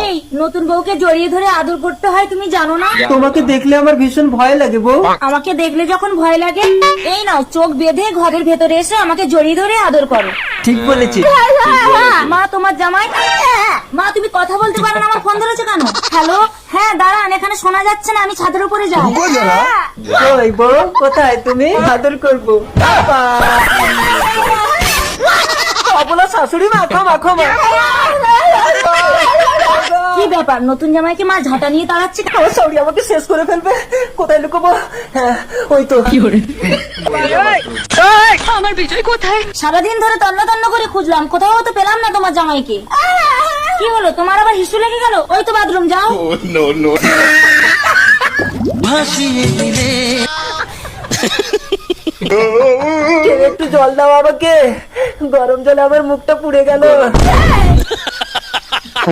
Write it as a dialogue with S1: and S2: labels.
S1: এই নতুন বউকে জড়িয়ে ধরে আদর করতে হয় তুমি জানো না?
S2: তোমাকে দেখলে আমার ভীষণ ভয় লাগে বউ।
S1: আমাকে দেখলে যখন ভয় লাগে, এই নাও চোখ বেঁধে ঘরের ভেতরে এসে আমাকে জড়িয়ে ধরে আদর করো।
S2: ঠিক বলেছি।
S1: মা তোমার জামাই। মা তুমি কথা বলতে পারো না, আমার ফোন ধরেছো কেন? হ্যালো, হ্যাঁ দাঁড়ান, এখানে শোনা যাচ্ছে না, আমি ছাদের উপরে যাই।
S2: ওই বউ কোথায় তুমি? আদর করবো। অবলা শাশুড়ি মাখো মাখো মা।
S1: কি ব্যাপার, নতুন জামাইকে মা ঝাঁটা নিয়ে তাড়াচ্ছে?
S2: ও সরি, আমাকে শেষ করে ফেলবে। কোথায় লুকোবো? হ্যাঁ ওই তো।
S1: আমার বিজয় কোথায়? সারাদিন ধরে তন্ন তন্ন করে খুঁজলাম, কোথাও তো পেলাম না তোমার জামাইকে। কি হলো তোমার, আবার হিসু লেগে গেল? ওই তো বাথরুম, যাও।
S2: একটু জল দাও আমাকে, গরম জলে আমার মুখটা পুড়ে গেল।